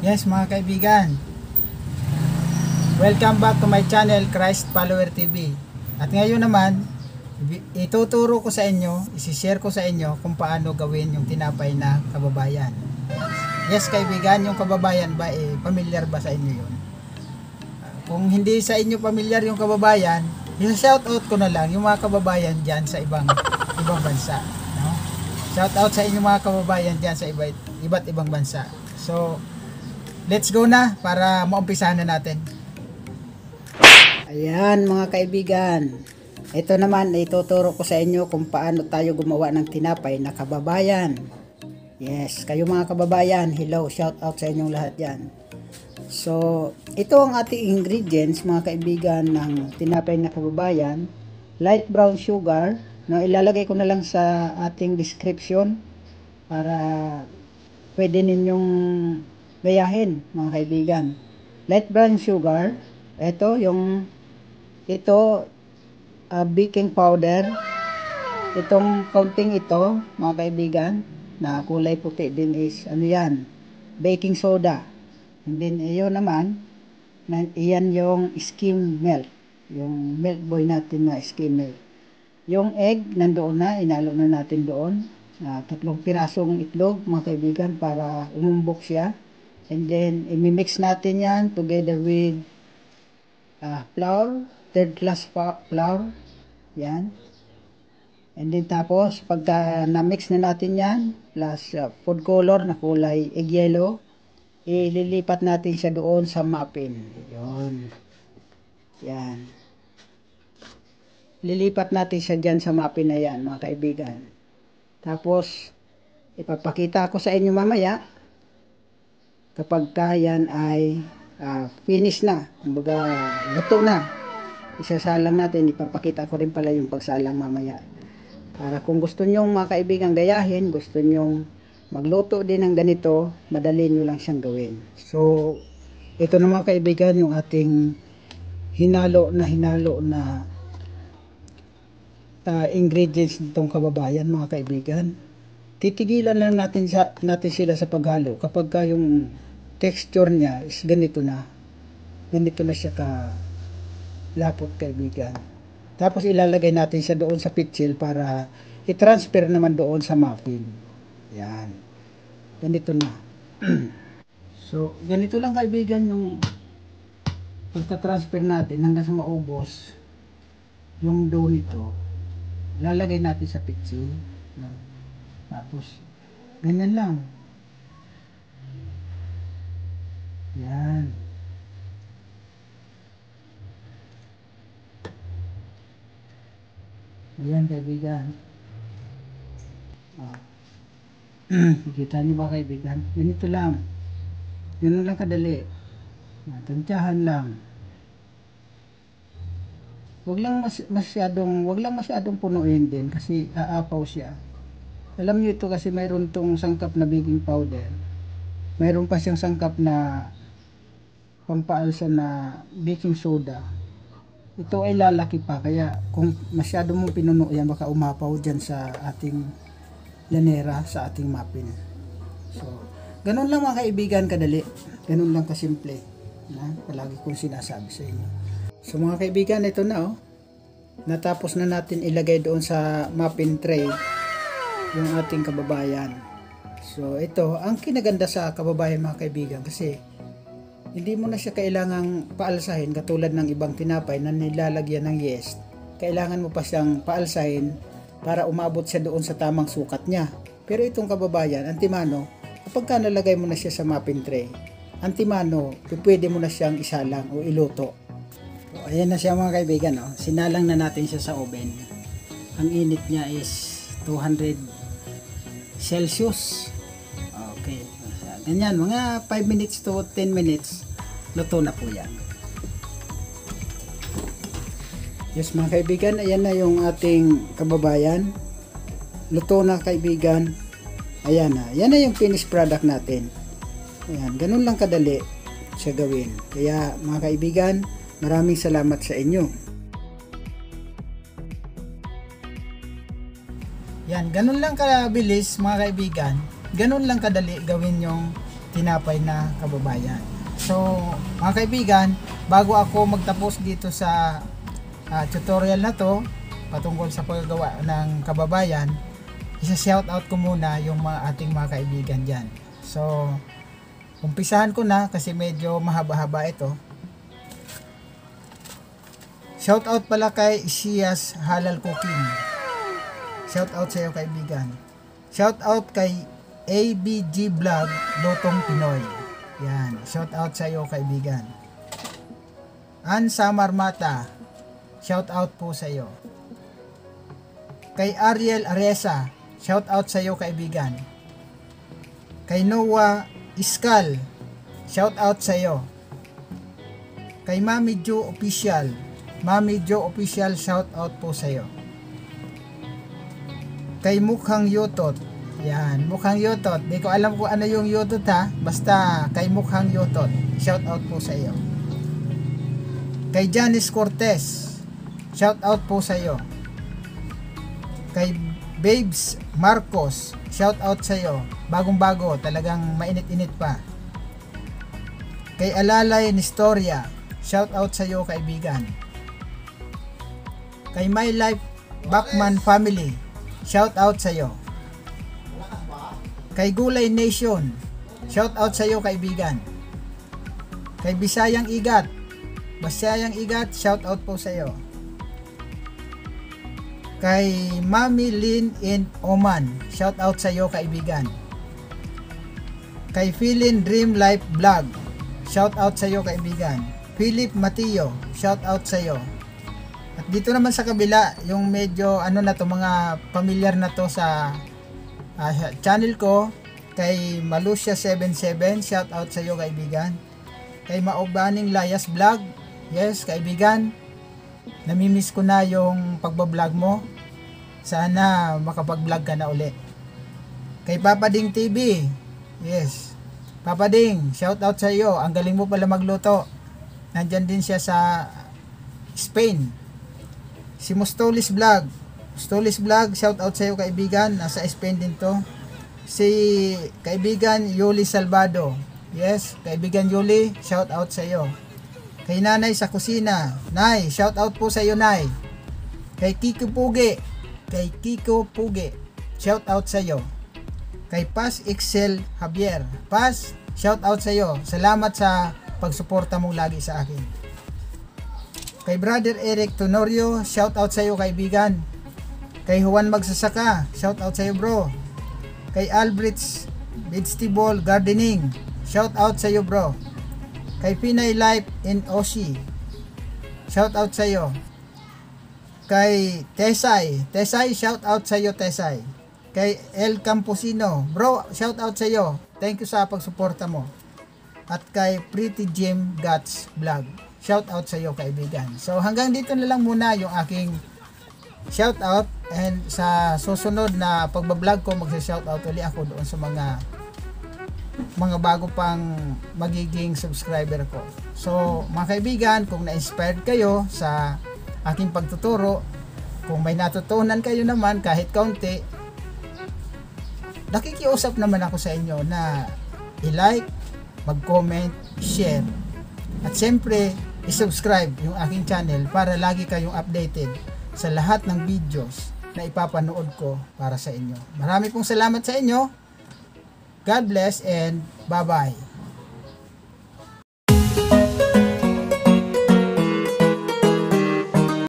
Yes mga kaibigan, welcome back to my channel Christ Follower TV. At ngayon naman, ituturo ko sa inyo, isishare ko sa inyo kung paano gawin yung tinapay na kababayan. Yes kaibigan, yung kababayan ba, familiar ba sa inyo yun? Kung hindi sa inyo familiar yung kababayan, i-shout out ko na lang yung mga kababayan dyan sa ibang bansa, no? Shout out sa inyo mga kababayan dyan sa iba't ibang bansa. So let's go na para maumpisahan na natin. Ayan mga kaibigan, ito naman ituturo ko sa inyo kung paano tayo gumawa ng tinapay na kababayan. Yes, kayo mga kababayan, hello, shout out sa inyong lahat yan. So ito ang ating ingredients mga kaibigan ng tinapay na kababayan. Light brown sugar, no, ilalagay ko na lang sa ating description para pwede ninyong gayahin mga kaibigan. Light brown sugar, ito baking powder, itong counting ito mga kaibigan na kulay puti din is ano yan, baking soda. And then iyon naman, iyan yung skim milk, yung milk boy natin na skim milk. Yung egg nandoon na, inalo na natin doon, 3 pirasong itlog mga kaibigan para umumbok siya. And then, imimix natin yan together with flour, third class flour. Yan. And then, tapos, pagka na-mix na natin yan, plus food color na kulay egg yellow, ililipat natin siya doon sa muffin. Yun. Yan. Lilipat natin siya dyan sa muffin na yan, mga kaibigan. Tapos, ipapakita ko sa inyo mamaya, kapag yan ay finish na, kumbaga luto na, isasalang natin. Ipapakita ko rin pala yung pagsalang mamaya, para kung gusto nyo mga kaibigan gayahin, gusto nyo magluto din ng ganito, madali nyo lang siyang gawin. So ito na mga kaibigan yung ating hinalo na ingredients nitong kababayan mga kaibigan. Titigilan lang natin sila sa paghalo kapag yung texture niya is ganito na siya ka lapot kaibigan. Tapos ilalagay natin siya doon sa pitsil para i-transfer naman doon sa muffin. Yan, ganito na. So ganito lang kaibigan yung pagta-transfer natin hanggang sa maubos yung dough nito. Lalagay natin sa pitsil. Tapos, ganyan lang. Yan. Ayan, kaibigan. Kita niyo ba, kaibigan? Ganito lang. Ganun lang kadali. Tansyahan lang. Wag lang masyadong punuin din kasi aapaw siya. Alam niyo ito kasi mayroon tong sangkap na baking powder. Mayroon pa siyang sangkap na pampaalsa na baking soda. Ito ay lalaki pa, kaya kung masyado mong pinuno yan, baka umapaw dyan sa ating lanera, sa ating muffin. So, ganun lang mga kaibigan kadali. Ganun lang kasimple. Palagi kong sinasabi sa inyo. So mga kaibigan, ito na natapos na natin ilagay doon sa muffin tray yung ating kababayan. So ito, ang kinaganda sa kababayan mga kaibigan, kasi hindi mo na siya kailangang paalsahin katulad ng ibang tinapay na nilalagyan ng yeast. Kailangan mo pa siyang paalsahin para umabot siya doon sa tamang sukat niya. Pero itong kababayan, antimano, kapag nalagay mo na siya sa muffin tray, antimano, pwede mo na siyang isalang o iluto. So, ayan na siya mga kaibigan. Sinalang na natin siya sa oven. Ang init niya is 200 Celsius. Okay. Ganyan, mga 5 minutes to 10 minutes, luto na po yan. Yes mga kaibigan, ayan na yung ating kababayan. Luto na kaibigan. Ayan na. Yan na yung finished product natin. Ayan, ganun lang kadali siya gawin. Kaya mga kaibigan, maraming salamat sa inyo. Yan, ganun lang kabilis mga kaibigan. Ganun lang kadali gawin yung tinapay na kababayan. So mga kaibigan, bago ako magtapos dito sa tutorial na to patungkol sa paggagawa ng kababayan, isa-shout out ko muna yung ating mga kaibigan dyan. So umpisahan ko na kasi medyo mahaba-haba ito. Shout out pala kay Isias Halal Cooking. Shout out sa iyo kaibigan. Shout out kay ABG Vlog Lutong Pinoy. Yan, shout out sa iyo kaibigan. Ann Samar Mata, shout out po sa iyo. Kay Ariel Aresa, shout out sa iyo kaibigan. Kay Noah Iskal, shout out sa iyo. Kay Mami Jo Official, Mami Jo Official, shout out po sa iyo. Kay Mukhang Yotot, yan, Mukhang Yotot, di ko alam kung ano yung Yotot ha, basta kay Mukhang Yotot, shout out po sa iyo. Kay Janice Cortez, shout out po sa iyo. Kay Babes Marcos, shout out sa iyo, bagong bago, talagang mainit-init pa. Kay Alalay Nistoria, shout out sa iyo kaibigan. Kay My Life Backman Family, shout out sa iyo. Kay Gulay Nation, shout out sa iyo kaibigan. Kay Bisayang Igat, shout out po sa iyo. Kay Mami Lynn in Oman, shout out sa iyo kaibigan. Kay Philin Dream Life Vlog, shout out sa iyo kaibigan. Philip Mateo, shout out sa iyo. At dito naman sa kabila, yung medyo ano na to, mga pamilyar na to sa channel ko. Kay Malusia77, shout out sa iyo kaibigan. Kay Maobaning Layas Vlog, yes kaibigan, namimiss ko na yung pagbablog mo, sana makapag-vlog ka na ulit. Kay Papa Ding TV, yes Papa Ding, shout out sa iyo, ang galing mo pala magluto, nandyan din siya sa Spain. Si Mustolis Vlog, shout out sa iyo kaibigan, nasa Spain din to. Si kaibigan Yuli Salvado, yes kaibigan Yuli, shout out sa iyo. Kay Nanay sa Kusina, Nay, shout out po sa iyo Nay. Kay Kiko Puge, shout out sa iyo. Kay Paz Excel Javier, Paz, shout out sa iyo, salamat sa pagsuporta mo lagi sa akin. Kay Brother Eric Tonorio, shout out sa iyo kaibigan. Kay Juan Magsasaka, shout out sa iyo bro. Kay Albrecht Vegetable Gardening, shout out sa iyo bro. Kay Pinay Life in Oshi, shout out sa iyo. Kay Tesay, shout out sa iyo Tesay. Kay El Camposino, bro, shout out sa iyo, thank you sa pagsuporta mo. At kay Pretty Jim Guts Vlog, shout out sa iyo kaibigan. So hanggang dito na lang muna yung aking shout out, and sa susunod na pagbablog ko magsa-shout out ulit ako doon sa mga bago pang magiging subscriber ko. So mga kaibigan, kung na-inspired kayo sa aking pagtuturo, kung may natutunan kayo naman kahit kaunti, nakikiusap naman ako sa inyo na i-like, mag-comment, share, at siyempre i-subscribe yung aking channel para lagi kayong updated sa lahat ng videos na ipapanood ko para sa inyo. Marami pong salamat sa inyo. God bless and bye-bye.